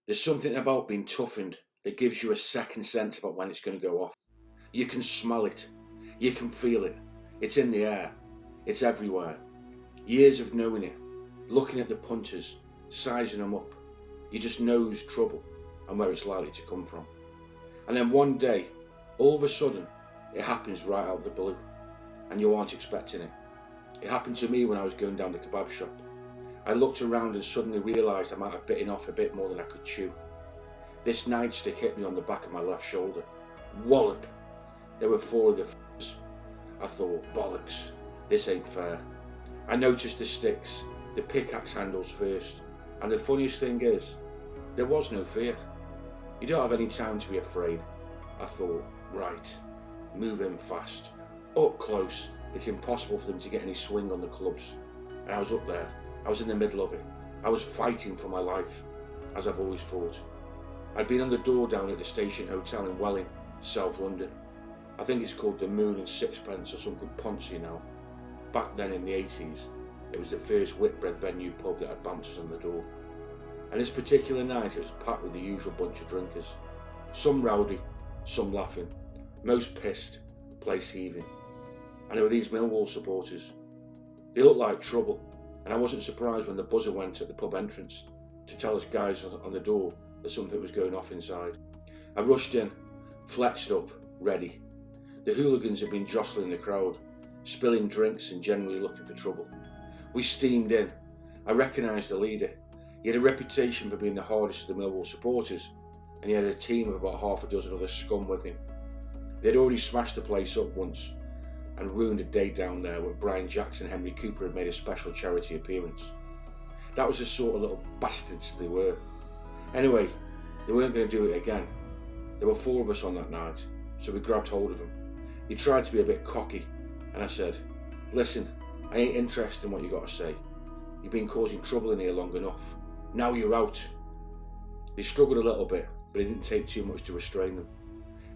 There's something about being toughened that gives you a second sense about when it's going to go off. You can smell it. You can feel it. It's in the air. It's everywhere. Years of knowing it, looking at the punters, sizing them up. You just knows trouble and where it's likely to come from. And then one day, all of a sudden, it happens right out of the blue, and you aren't expecting it. It happened to me when I was going down the kebab shop. I looked around and suddenly realised I might have bitten off a bit more than I could chew. This nightstick hit me on the back of my left shoulder. Wallop! There were 4 of the f***s. I thought, bollocks, this ain't fair. I noticed the sticks, the pickaxe handles first, and the funniest thing is, there was no fear. You don't have any time to be afraid. I thought, right, move in fast. Up close, it's impossible for them to get any swing on the clubs. And I was up there, I was in the middle of it. I was fighting for my life, as I've always fought. I'd been on the door down at the Station Hotel in Welling, South London. I think it's called the Moon and Sixpence or something poncy now. Back then in the 80s, it was the first Whitbread venue pub that had bouncers on the door. And this particular night it was packed with the usual bunch of drinkers. Some rowdy, some laughing, most pissed, place heaving. And there were these Millwall supporters. They looked like trouble, and I wasn't surprised when the buzzer went at the pub entrance to tell us guys on the door that something was going off inside. I rushed in, flexed up, ready. The hooligans had been jostling the crowd, spilling drinks and generally looking for trouble. We steamed in. I recognised the leader. He had a reputation for being the hardest of the Millwall supporters, and he had a team of about half a dozen other scum with him. They'd already smashed the place up once and ruined a day down there when Brian Jackson and Henry Cooper had made a special charity appearance. That was the sort of little bastards they were. Anyway, they weren't going to do it again. There were 4 of us on that night, so we grabbed hold of him. He tried to be a bit cocky, and I said, "Listen, I ain't interested in what you got to say. You've been causing trouble in here long enough. Now you're out." They struggled a little bit, but it didn't take too much to restrain them.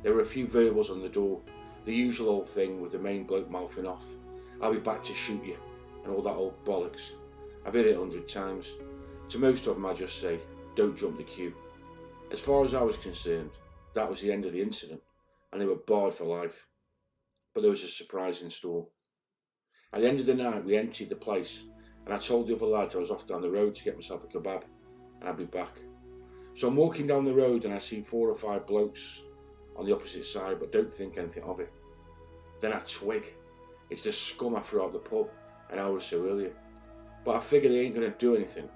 There were a few verbals on the door, the usual old thing with the main bloke mouthing off, "I'll be back to shoot you," and all that old bollocks. I've heard it 100 times. To most of them I just say, "Don't jump the queue." As far as I was concerned, that was the end of the incident, and they were barred for life. But there was a surprise in store. At the end of the night we emptied the place, and I told the other lads I was off down the road to get myself a kebab, and I'd be back. So I'm walking down the road and I see 4 or 5 blokes on the opposite side, but don't think anything of it. Then I twig. It's the scum I threw out the pub an hour or so earlier. But I figure they ain't going to do anything,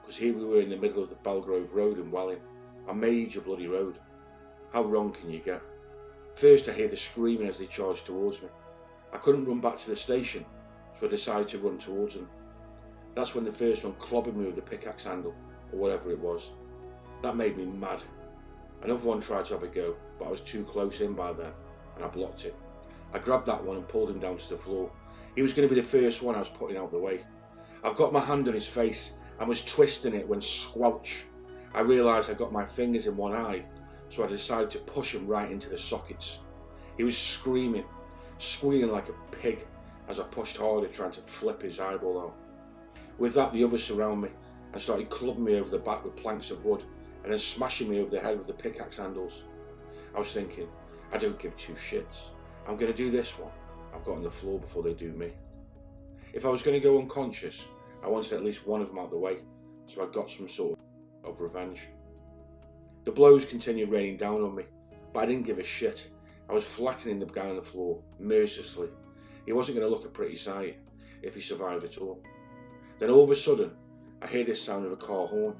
because here we were in the middle of the Belgrove Road in Welling, a major bloody road. How wrong can you get? First I hear the screaming as they charge towards me. I couldn't run back to the station, so I decided to run towards them. That's when the first one clobbered me with the pickaxe handle, or whatever it was. That made me mad. Another one tried to have a go, but I was too close in by then, and I blocked it. I grabbed that one and pulled him down to the floor. He was going to be the first one I was putting out the way. I've got my hand on his face and was twisting it when squelch. I realised I got my fingers in one eye, so I decided to push him right into the sockets. He was screaming, squealing like a pig as I pushed harder trying to flip his eyeball out. With that the others surround me and started clubbing me over the back with planks of wood and then smashing me over the head with the pickaxe handles. I was thinking, I don't give 2 shits. I'm going to do this one. I've got on the floor before they do me. If I was going to go unconscious, I wanted at least one of them out the way, so I got some sort of revenge. The blows continued raining down on me, but I didn't give a shit. I was flattening the guy on the floor, mercilessly. He wasn't going to look a pretty sight, if he survived at all. Then all of a sudden, I hear this sound of a car horn,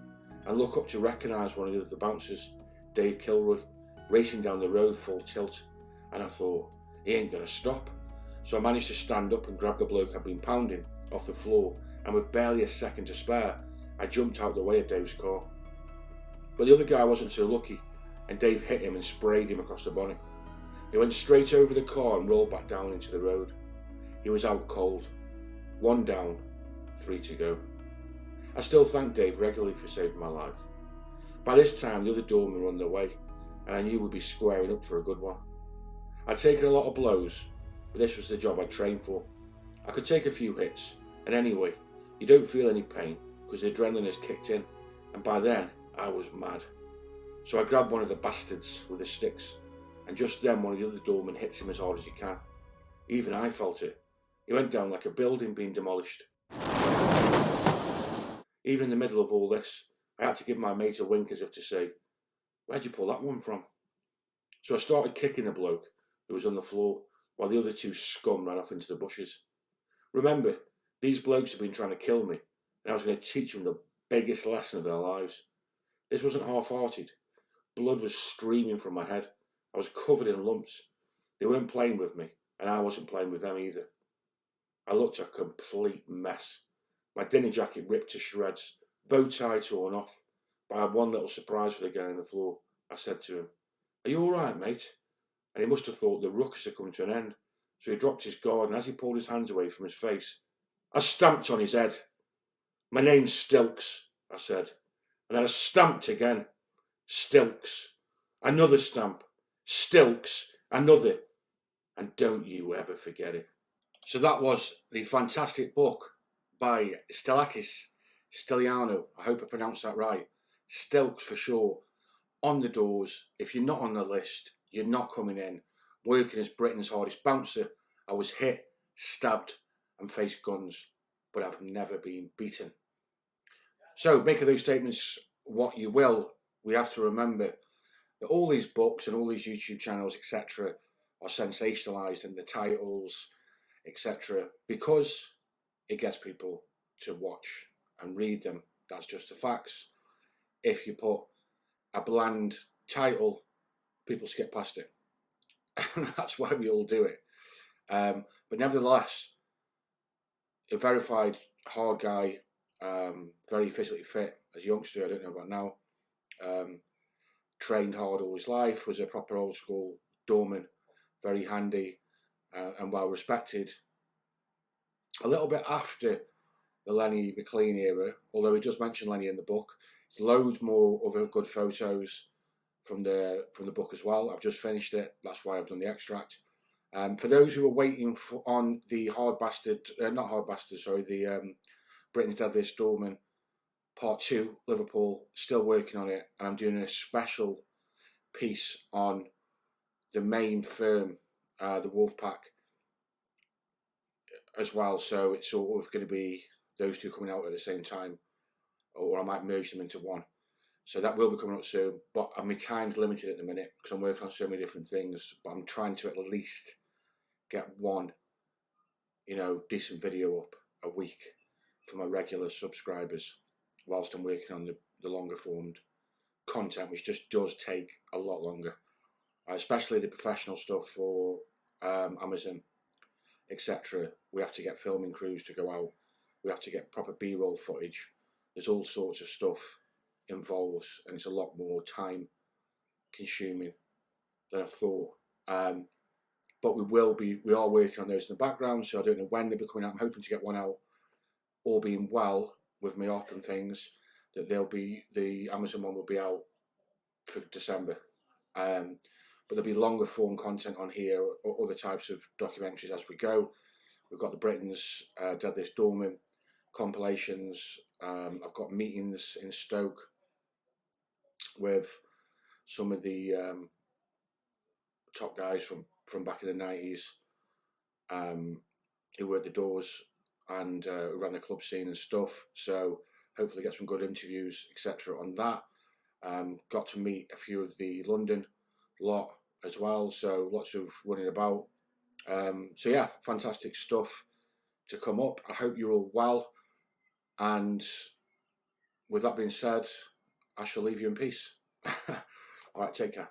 and look up to recognise one of the bouncers, Dave Kilroy, racing down the road full tilt, and I thought, he ain't going to stop. So I managed to stand up and grab the bloke I'd been pounding off the floor, and with barely a second to spare, I jumped out the way of Dave's car. But the other guy wasn't so lucky, and Dave hit him and sprayed him across the bonnet. He went straight over the car and rolled back down into the road. He was out cold. 1 down, 3 to go. I still thank Dave regularly for saving my life. By this time the other doormen were on their way, and I knew we'd be squaring up for a good one. I'd taken a lot of blows, but this was the job I'd trained for. I could take a few hits, and anyway, you don't feel any pain because the adrenaline has kicked in, and by then I was mad. So I grabbed one of the bastards with the sticks, and just then one of the other doormen hits him as hard as he can. Even I felt it. He went down like a building being demolished. Even in the middle of all this, I had to give my mate a wink as if to say, "Where'd you pull that one from?" So I started kicking the bloke who was on the floor, while the other two scum ran off into the bushes. Remember, these blokes had been trying to kill me, and I was going to teach them the biggest lesson of their lives. This wasn't half-hearted. Blood was streaming from my head. I was covered in lumps. They weren't playing with me, and I wasn't playing with them either. I looked a complete mess. My dinner jacket ripped to shreds, bow tie torn off. But I had one little surprise for the guy on the floor. I said to him, "Are you all right, mate?" And he must have thought the ruckus had come to an end. So he dropped his guard, and as he pulled his hands away from his face, I stamped on his head. "My name's Stilks," I said. And then I stamped again. Stilks. Another stamp. Stilks. Another. And don't you ever forget it. So that was the fantastic book by Stiliano. I hope I pronounced that right. Stilks for sure. On the doors. If you're not on the list, you're not coming in. Working as Britain's hardest bouncer, I was hit, stabbed, and faced guns, but I've never been beaten. So make of those statements what you will. We have to remember that all these books and all these YouTube channels, etc., are sensationalized in the titles, etc., because it gets people to watch and read them. That's just the facts. If you put a bland title, people skip past it. And that's why we all do it. But nevertheless, a verified hard guy, very physically fit as a youngster, I don't know about now, trained hard all his life, was a proper old school doorman, very handy and well respected. A little bit after the Lenny mclean era, although he does mention Lenny in the book. There's loads more other good photos from the book as well. I've just finished it, that's why I've done the extract. For those who are waiting on the Britain's Deadliest Doorman Part 2, Liverpool, still working on it, and I'm doing a special piece on the main firm, the Wolfpack, as well. So it's sort of going to be those two coming out at the same time, or I might merge them into one. So that will be coming up soon, but my time's limited at the minute because I'm working on so many different things. But I'm trying to at least get one, decent video up a week for my regular subscribers, whilst I'm working on the longer formed content, which just does take a lot longer, especially the professional stuff for Amazon, etc. We have to get filming crews to go out. We have to get proper B-roll footage. There's all sorts of stuff involved, and it's a lot more time consuming than I thought. But we are working on those in the background, so I don't know when they'll be coming out. I'm hoping to get one out, all being well with me up and things, that the Amazon one will be out for December. But there'll be longer form content on here, or other types of documentaries as we go. We've got the Britain's Deadliest Doorman compilations. I've got meetings in Stoke with some of the top guys from back in the 90s who were at the doors and ran the club scene and stuff. So hopefully get some good interviews, etc. on that. Got to meet a few of the London lot as well, so lots of running about. So yeah, fantastic stuff to come up. I hope you're all well, and with that being said, I shall leave you in peace. All right, take care.